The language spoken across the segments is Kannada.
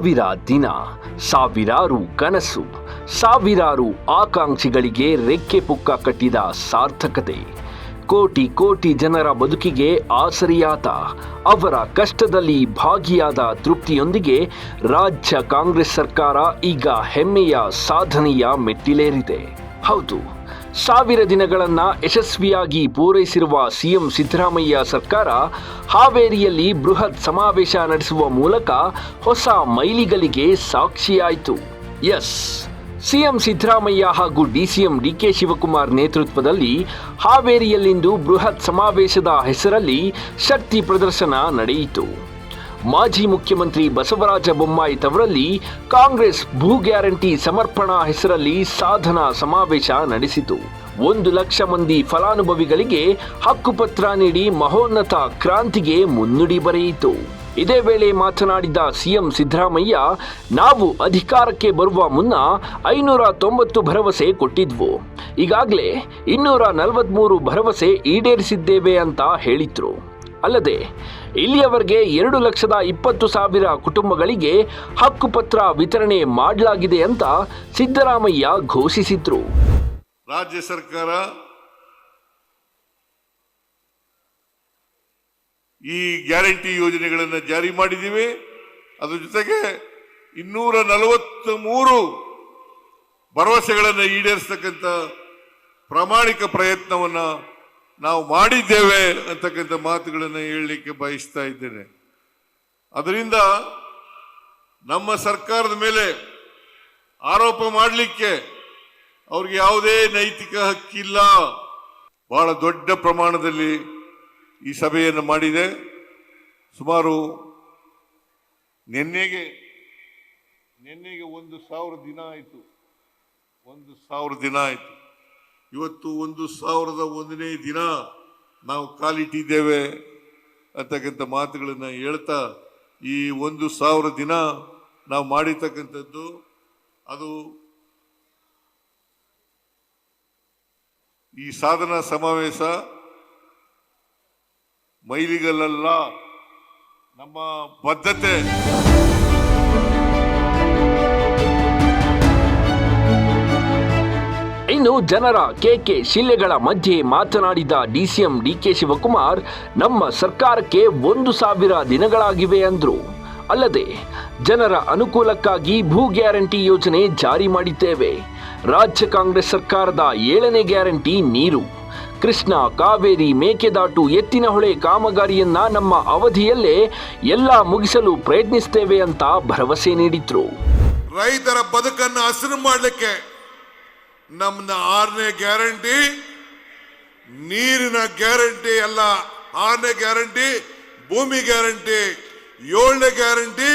ಸಾವಿರ ದಿನ, ಸಾವಿರಾರು ಕನಸು, ಸಾವಿರಾರು ಆಕಾಂಕ್ಷಿಗಳಿಗೆ ರೆಕ್ಕೆ ಪುಕ್ಕ ಕಟ್ಟಿದ ಸಾರ್ಥಕತೆ. ಕೋಟಿ ಕೋಟಿ ಜನರ ಬದುಕಿಗೆ ಆಸರಿಯಾದ, ಅವರ ಕಷ್ಟದಲ್ಲಿ ಭಾಗಿಯಾದ ತೃಪ್ತಿಯೊಂದಿಗೆ ರಾಜ್ಯ ಕಾಂಗ್ರೆಸ್ ಸರ್ಕಾರ ಈಗ ಹೆಮ್ಮೆಯ ಸಾಧನೆಯ ಮೆಟ್ಟಿಲೇರಿದೆ. ಹೌದು, 1000 ದಿನಗಳನ್ನು ಯಶಸ್ವಿಯಾಗಿ ಪೂರೈಸಿರುವ ಸಿಎಂ ಸಿದ್ದರಾಮಯ್ಯ ಸರ್ಕಾರ ಹಾವೇರಿಯಲ್ಲಿ ಬೃಹತ್ ಸಮಾವೇಶ ನಡೆಸುವ ಮೂಲಕ ಹೊಸ ಮೈಲಿಗಲ್ಲಿಗೆ ಸಾಕ್ಷಿಯಾಯಿತು. ಸಿಎಂ ಸಿದ್ದರಾಮಯ್ಯ ಹಾಗೂ ಡಿಸಿಎಂ ಡಿಕೆ ಶಿವಕುಮಾರ್ ನೇತೃತ್ವದಲ್ಲಿ ಹಾವೇರಿಯಲ್ಲಿಂದು ಬೃಹತ್ ಸಮಾವೇಶದ ಹೆಸರಲ್ಲಿ ಶಕ್ತಿ ಪ್ರದರ್ಶನ ನಡೆಯಿತು. ಮಾಜಿ ಮುಖ್ಯಮಂತ್ರಿ ಬಸವರಾಜ ಬೊಮ್ಮಾಯಿ ತವರಲ್ಲಿ ಕಾಂಗ್ರೆಸ್ ಭೂ ಗ್ಯಾರಂಟಿ ಸಮರ್ಪಣಾ ಹೆಸರಲ್ಲಿ ಸಾಧನಾ ಸಮಾವೇಶ ನಡೆಸಿತು. 1 ಲಕ್ಷ ಮಂದಿ ಫಲಾನುಭವಿಗಳಿಗೆ ಹಕ್ಕುಪತ್ರ ನೀಡಿ ಮಹೋನ್ನತ ಕ್ರಾಂತಿಗೆ ಮುನ್ನುಡಿ ಬರೆಯಿತು. ಇದೇ ವೇಳೆ ಮಾತನಾಡಿದ ಸಿಎಂ ಸಿದ್ದರಾಮಯ್ಯ, ನಾವು ಅಧಿಕಾರಕ್ಕೆ ಬರುವ ಮುನ್ನ 590 ಭರವಸೆ ಕೊಟ್ಟಿದ್ವು, ಈಗಾಗಲೇ 243 ಭರವಸೆ ಈಡೇರಿಸಿದ್ದೇವೆ ಅಂತ ಹೇಳಿದ್ರು. ಅಲ್ಲದೆ ಇಲ್ಲಿಯವರೆಗೆ 2,20,000 ಕುಟುಂಬಗಳಿಗೆ ಹಕ್ಕುಪತ್ರ ವಿತರಣೆ ಮಾಡಲಾಗಿದೆ ಅಂತ ಸಿದ್ದರಾಮಯ್ಯ ಘೋಷಿಸಿದ್ರು. ರಾಜ್ಯ ಸರ್ಕಾರ ಈ ಗ್ಯಾರಂಟಿ ಯೋಜನೆಗಳನ್ನು ಜಾರಿ ಮಾಡಿದ್ದೀವಿ. ಅದರ ಜೊತೆಗೆ 243 ಭರವಸೆಗಳನ್ನು ಈಡೇರಿಸತಕ್ಕಂಥ ಪ್ರಾಮಾಣಿಕ ಪ್ರಯತ್ನವನ್ನು ನಾವು ಮಾಡಿದ್ದೇವೆ ಅಂತಕ್ಕಂಥ ಮಾತುಗಳನ್ನು ಹೇಳಲಿಕ್ಕೆ ಬಯಸ್ತಾ ಇದ್ದೇನೆ. ಅದರಿಂದ ನಮ್ಮ ಸರ್ಕಾರದ ಮೇಲೆ ಆರೋಪ ಮಾಡಲಿಕ್ಕೆ ಅವ್ರಿಗೆ ಯಾವುದೇ ನೈತಿಕ ಹಕ್ಕಿಲ್ಲ. ಬಹಳ ದೊಡ್ಡ ಪ್ರಮಾಣದಲ್ಲಿ ಈ ಸಭೆಯನ್ನು ಮಾಡಿದೆ. ಸುಮಾರು ನಿನ್ನೆಗೆ 1,000 ದಿನ ಆಯಿತು. 1,000 ದಿನ ಆಯಿತು. ಇವತ್ತು 1,001ನೇ ದಿನ ನಾವು ಕಾಲಿಟ್ಟಿದ್ದೇವೆ ಅಂತಕ್ಕಂಥ ಮಾತುಗಳನ್ನು ಹೇಳ್ತಾ, ಈ 1,000 ದಿನ ನಾವು ಮಾಡಿರ್ತಕ್ಕಂಥದ್ದು ಅದು ಈ ಸಾಧನಾ ಸಮಾವೇಶ ಮೈಲಿಗಲ್ಲ, ನಮ್ಮ ಬದ್ಧತೆ. ಇನ್ನು ಜನರ ಕೇಕೆ ಶಿಲ್ಲೆಗಳ ಮಧ್ಯೆ ಮಾತನಾಡಿದ ಡಿಸಿಎಂ ಡಿಕೆ ಶಿವಕುಮಾರ್, ನಮ್ಮ ಸರ್ಕಾರಕ್ಕೆ 1,000 ದಿನಗಳಾಗಿವೆ ಅಂದ್ರು. ಅಲ್ಲದೆ ಜನರ ಅನುಕೂಲಕ್ಕಾಗಿ ಭೂ ಗ್ಯಾರಂಟಿ ಯೋಜನೆ ಜಾರಿ ಮಾಡಿದ್ದೇವೆ. ರಾಜ್ಯ ಕಾಂಗ್ರೆಸ್ ಸರ್ಕಾರದ 7ನೇ ಗ್ಯಾರಂಟಿ ನೀರು, ಕೃಷ್ಣ, ಕಾವೇರಿ, ಮೇಕೆದಾಟು, ಎತ್ತಿನಹೊಳೆ ಕಾಮಗಾರಿಯನ್ನ ನಮ್ಮ ಅವಧಿಯಲ್ಲೇ ಎಲ್ಲ ಮುಗಿಸಲು ಪ್ರಯತ್ನಿಸುತ್ತೇವೆ ಅಂತ ಭರವಸೆ ನೀಡಿದ್ರು. ರೈತರ ಬದುಕನ್ನು ಹಸಿರು ಮಾಡಲಿಕ್ಕೆ ನಮ್ಮ 6ನೇ ಗ್ಯಾರಂಟಿ ನೀರಿನ ಗ್ಯಾರಂಟಿ ಅಲ್ಲ, 6ನೇ ಗ್ಯಾರಂಟಿ ಭೂಮಿ ಗ್ಯಾರಂಟಿ, 7ನೇ ಗ್ಯಾರಂಟಿ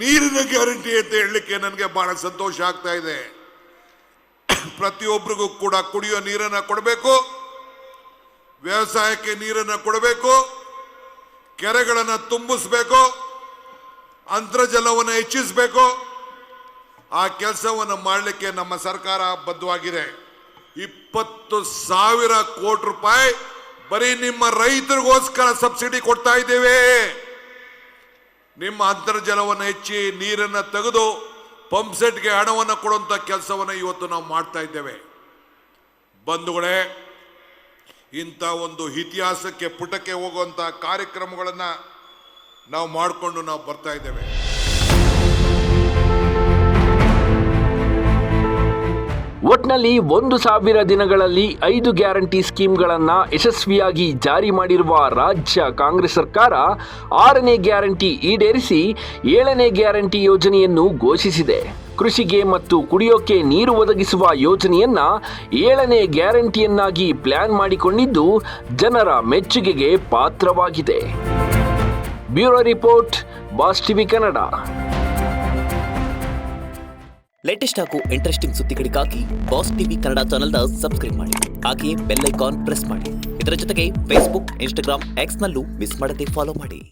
ನೀರಿನ ಗ್ಯಾರಂಟಿ ಅಂತ ಹೇಳಲಿಕ್ಕೆ ನನಗೆ ಬಹಳ ಸಂತೋಷ ಆಗ್ತಾ ಇದೆ. ಪ್ರತಿಯೊಬ್ಬರಿಗೂ ಕೂಡ ಕುಡಿಯೋ ನೀರನ್ನು ಕೊಡಬೇಕು, ವ್ಯವಸಾಯಕ್ಕೆ ನೀರನ್ನು ಕೊಡಬೇಕು, ಕೆರೆಗಳನ್ನು ತುಂಬಿಸಬೇಕು, ಅಂತರ್ಜಲವನ್ನು ಹೆಚ್ಚಿಸಬೇಕು. ಆ ಕೆಲಸವನ್ನು ಮಾಡಲಿಕ್ಕೆ ನಮ್ಮ ಸರ್ಕಾರ ಬದ್ಧವಾಗಿದೆ. 20,000 ಕೋಟಿ ರೂಪಾಯಿ ಬರೀ ನಿಮ್ಮ ರೈತರಿಗೋಸ್ಕರ ಸಬ್ಸಿಡಿ ಕೊಡ್ತಾ ಇದ್ದೇವೆ. ನಿಮ್ಮ ಅಂತರ್ಜಲವನ್ನು ಹೆಚ್ಚಿ ನೀರನ್ನು ತೆಗೆದು ಪಂಪ್ ಸೆಟ್ಗೆ ಹಣವನ್ನು ಕೊಡುವಂಥ ಕೆಲಸವನ್ನು ಇವತ್ತು ನಾವು ಮಾಡ್ತಾ ಇದ್ದೇವೆ. ಬಂಧುಗಳೇ, ಇಂಥ ಒಂದು ಇತಿಹಾಸಕ್ಕೆ ಪುಟಕ್ಕೆ ಹೋಗುವಂಥ ಕಾರ್ಯಕ್ರಮಗಳನ್ನು ನಾವು ಮಾಡಿಕೊಂಡು ನಾವು ಬರ್ತಾ ಇದ್ದೇವೆ. ಒಟ್ನಲ್ಲಿ 1,000 ದಿನಗಳಲ್ಲಿ 5 ಗ್ಯಾರಂಟಿ ಸ್ಕೀಮ್ಗಳನ್ನು ಯಶಸ್ವಿಯಾಗಿ ಜಾರಿ ಮಾಡಿರುವ ರಾಜ್ಯ ಕಾಂಗ್ರೆಸ್ ಸರ್ಕಾರ 6ನೇ ಗ್ಯಾರಂಟಿ ಈಡೇರಿಸಿ 7ನೇ ಗ್ಯಾರಂಟಿ ಯೋಜನೆಯನ್ನು ಘೋಷಿಸಿದೆ. ಕೃಷಿಗೆ ಮತ್ತು ಕುಡಿಯೋಕೆ ನೀರು ಒದಗಿಸುವ ಯೋಜನೆಯನ್ನ 7ನೇ ಗ್ಯಾರಂಟಿಯನ್ನಾಗಿ ಪ್ಲಾನ್ ಮಾಡಿಕೊಂಡಿದ್ದು ಜನರ ಮೆಚ್ಚುಗೆಗೆ ಪಾತ್ರವಾಗಿದೆ. Bureau report, boss TV Kannada. Latest ಹಾಗೂ ಇಂಟ್ರೆಸ್ಟಿಂಗ್ ಸುದ್ದಿಗಳಿಗಾಗಿ ಬಾಸ್ ಟಿವಿ ಕನ್ನಡ ಚಾನೆಲ್ನ ಸಬ್ಸ್ಕ್ರೈಬ್ ಮಾಡಿ. ಹಾಗೆಯೇ ಬೆಲ್ ಐಕಾನ್ ಪ್ರೆಸ್ ಮಾಡಿ. ಇದರ ಜೊತೆಗೆ ಫೇಸ್ಬುಕ್, ಇನ್ಸ್ಟಾಗ್ರಾಮ್, ಎಕ್ಸ್ನಲ್ಲೂ ಮಿಸ್ ಮಾಡದೆ ಫಾಲೋ ಮಾಡಿ.